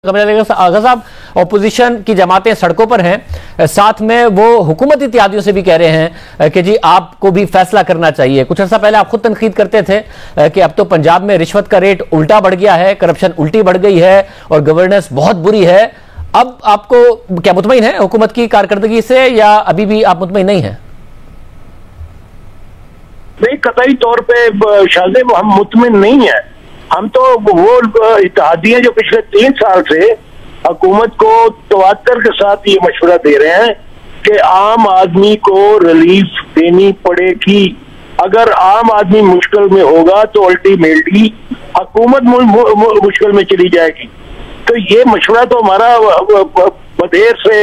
आगा साहब, ऑपोजिशन की जमातें सड़कों पर हैं, साथ में वो हुकूमत इत्यादियों से भी कह रहे हैं कि जी आपको भी फैसला करना चाहिए। कुछ अर्सा पहले आप खुद तनकीद करते थे कि अब तो पंजाब में रिश्वत का रेट उल्टा बढ़ गया है, करप्शन उल्टी बढ़ गई है और गवर्नेंस बहुत बुरी है। अब आपको क्या मुतमईन है हुकूमत की कारकर्दगी से, या अभी भी आप मुतमईन नहीं है? नहीं, कतई तौर पे शाहजेब हम मुतमिन नहीं है। हम तो वो इत्तेहादियां जो पिछले 3 साल से हुकूमत को तवज्जो के साथ ये मशवरा दे रहे हैं कि आम आदमी को रिलीफ देनी पड़ेगी। अगर आम आदमी मुश्किल में होगा तो अल्टीमेटली हुकूमत मुश्किल में चली जाएगी। तो ये मशवरा तो हमारा बदेर से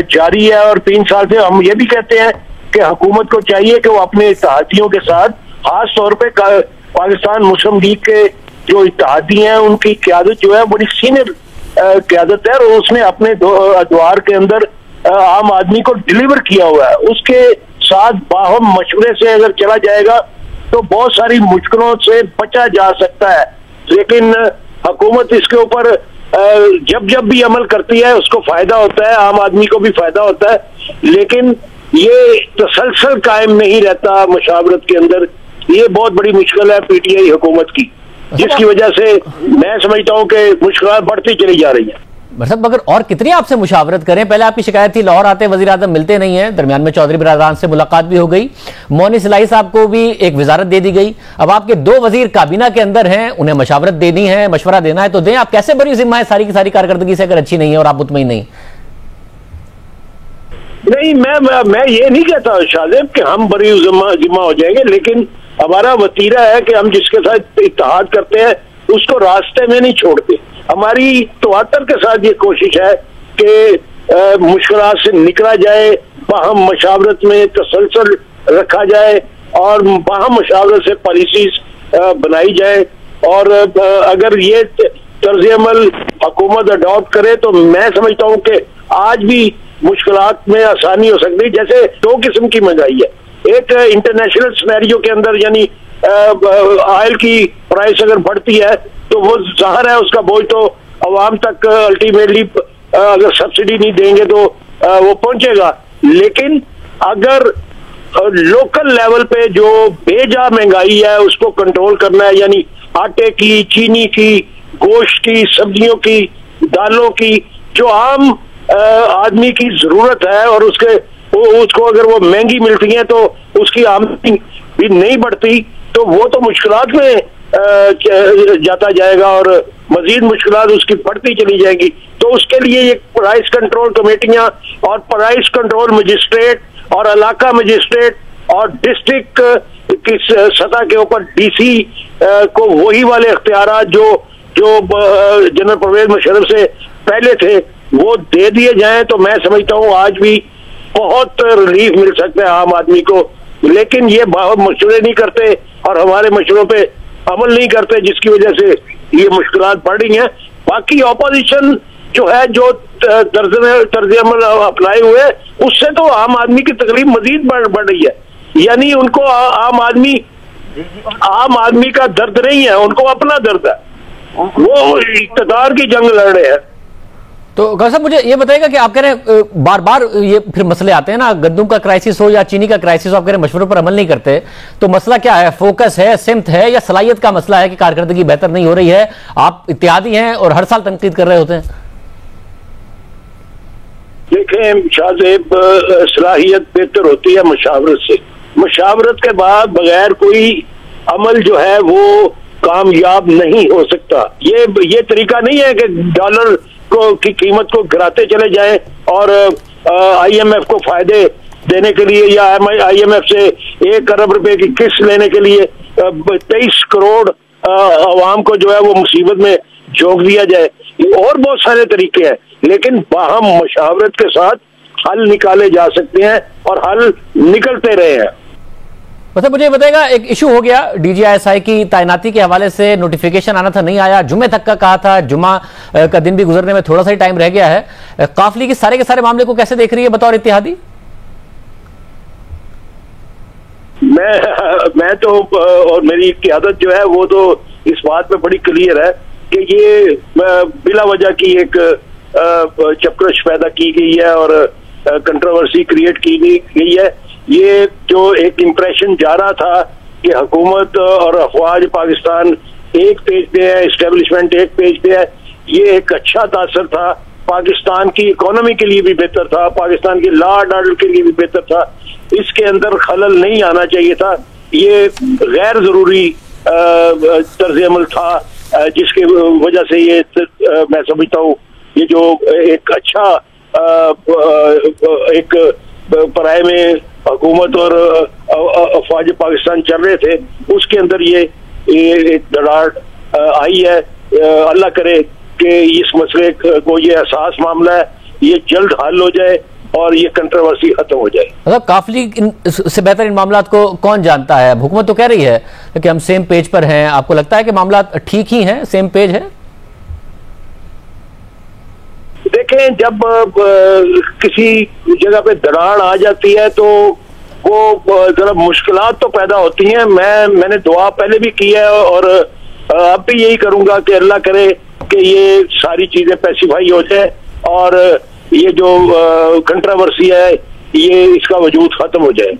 जारी है और 3 साल से हम ये भी कहते हैं कि हुकूमत को चाहिए कि वो अपने इत्तेहादियों के साथ, खास तौर पे पाकिस्तान मुस्लिम लीग के जो इत्तेहादी हैं उनकी क़यादत जो है बड़ी सीनियर क़यादत है और उसने अपने द्वार के अंदर आम आदमी को डिलीवर किया हुआ है। उसके साथ बाहम मशवरे से अगर चला जाएगा तो बहुत सारी मुश्किलों से बचा जा सकता है। लेकिन हुकूमत इसके ऊपर जब जब भी अमल करती है उसको फायदा होता है, आम आदमी को भी फायदा होता है, लेकिन ये तसलसल कायम नहीं रहता मुशावरत के अंदर। ये बहुत बड़ी मुश्किल है पीटीआई हुकूमत की, जिसकी वजह से मैं समझता हूँ कि मुश्किल बढ़ती चली जा रही है। मतलब अगर और कितनी आपसे मुशावरत करें, पहले आपकी शिकायत थी लाहौर आते वज़ीर आज़म मिलते नहीं है, दरमियान में चौधरी बिरादरान से मुलाकात भी हो गई, मोनी सिलाई साहब को भी एक वजारत दे दी गई, अब आपके 2 वजीर काबीना के अंदर हैं, उन्हें मशावरत देनी है, मशवरा देना है तो दें। आप कैसे बरी जिम्मा है सारी की सारी कारकर्दगी से अगर अच्छी नहीं है और आप मुतमईन नहीं? नहीं, मैं ये नहीं कहता शाहजेब कि हम बरी जिम्मा हो जाएंगे, लेकिन हमारा वतीरा है कि हम जिसके साथ इत्तेहाद करते हैं उसको रास्ते में नहीं छोड़ते। हमारी तवज्जो के साथ ये कोशिश है कि मुश्किलात से निकला जाए, बाहम मशावरत में तसलसल रखा जाए और बाहम मशावरत से पॉलिसीज बनाई जाए। और अगर ये तर्ज अमल हुकूमत अडॉप्ट करे तो मैं समझता हूँ कि आज भी मुश्किलात में आसानी हो सकती है। जैसे 2 किस्म की महंगाई है, एक इंटरनेशनल सिनेरियो के अंदर यानी ऑयल की प्राइस अगर बढ़ती है तो वो ज़ाहिर है उसका बोझ तो अवाम तक अल्टीमेटली अगर सब्सिडी नहीं देंगे तो वो पहुंचेगा। लेकिन अगर लोकल लेवल पे जो बेजा महंगाई है उसको कंट्रोल करना है, यानी आटे की, चीनी की, गोश्त की, सब्जियों की, दालों की, जो आम आदमी की जरूरत है और उसको अगर वो महंगी मिलती है तो उसकी आमदनी भी नहीं बढ़ती, तो वो तो मुश्किलात में जाता जाएगा और मजीद मुश्किलात उसकी बढ़ती चली जाएगी। तो उसके लिए ये प्राइस कंट्रोल कमेटियां और प्राइस कंट्रोल मजिस्ट्रेट और इलाका मजिस्ट्रेट और डिस्ट्रिक्ट की सतह के ऊपर डीसी को वही वाले इख्तियारात जो जनरल परवेज मुशर्रफ से पहले थे वो दे दिए जाएं तो मैं समझता हूँ आज भी बहुत रिलीफ मिल सकता है आम आदमी को। लेकिन ये मशवरे नहीं करते और हमारे मशवरों पे अमल नहीं करते, जिसकी वजह से ये मुश्किलात बढ़ रही हैं। बाकी ऑपोजिशन जो है जो तर्ज अमल अपनाए हुए उससे तो आम आदमी की तकलीफ मजीद बढ़ रही है। यानी उनको आम आदमी का दर्द नहीं है, उनको अपना दर्द है, वो इक़्तिदार की जंग लड़ रहे हैं। तो गौर साहब मुझे ये बताइएगा कि आप कह रहे हैं बार बार ये फिर मसले आते हैं ना, गंदम का क्राइसिस हो या चीनी का क्राइसिस हो, आप कह रहे हैं मशवरों पर अमल नहीं करते, तो मसला क्या है? फोकस है, सिमत है, या सलाहियत का मसला है कि कारकर्दगी बेहतर नहीं हो रही है? आप इत्तेहादी हैं और हर साल तनकीद कर रहे होते हैं। देखें शाहजेब, सलाहियत बेहतर होती है मशावरत से। मशावरत के बाद बगैर कोई अमल जो है वो कामयाब नहीं हो सकता। ये तरीका नहीं है कि डॉलर की कीमत को गिराते चले जाएं और IMF को फायदे देने के लिए या IMF से 1 अरब रुपए की किस्त लेने के लिए 23 करोड़ अवाम को जो है वो मुसीबत में झोंक दिया जाए। और बहुत सारे तरीके हैं, लेकिन बाहम मशावरत के साथ हल निकाले जा सकते हैं और हल निकलते रहे हैं। मतलब मुझे बताएगा, एक इशू हो गया DGI की तैनाती के हवाले से, नोटिफिकेशन आना था, नहीं आया, जुमे तक का कहा था, जुमा का दिन भी गुजरने में थोड़ा सा ही टाइम रह गया है। काफिले के सारे मामले को कैसे देख रही है बतौर इत्तेहादी? मैं तो और मेरी क़यादत जो है वो तो इस बात पे बड़ी क्लियर है कि ये बिला वजह की एक चक्करश पैदा की गई है और कंट्रोवर्सी क्रिएट की गई है। ये जो एक इंप्रेशन जा रहा था कि हुकूमत और अफवाज पाकिस्तान एक पेज पे है, एस्टेब्लिशमेंट एक पेज पे है, ये एक अच्छा तासर था, पाकिस्तान की इकोनॉमी के लिए भी बेहतर था, पाकिस्तान की लॉ एंड ऑर्डर के लिए भी बेहतर था। इसके अंदर खलल नहीं आना चाहिए था। ये गैर जरूरी तर्ज अमल था जिसके वजह से ये मैं समझता हूँ ये जो एक अच्छा एक पराए में हुकूमत और अफवाज पाकिस्तान चल रहे थे, उसके अंदर ये एक दरार आई है। अल्लाह करे कि इस मसले को, ये एहसास मामला है, ये जल्द हल हो जाए और ये कंट्रोवर्सी खत्म हो जाए। मतलब काफी इससे बेहतर इन मामला को कौन जानता है? हुकूमत तो कह रही है कि हम सेम पेज पर हैं। आपको लगता है कि मामला ठीक ही है, सेम पेज है? देखें, जब किसी जगह पे दरार आ जाती है तो वो जरा मुश्किलात तो पैदा होती हैं। मैंने दुआ पहले भी की है और अब भी यही करूंगा कि अल्लाह करे कि ये सारी चीजें पैसिफाई हो जाए और ये जो कंट्रोवर्सी है ये इसका वजूद खत्म हो जाए।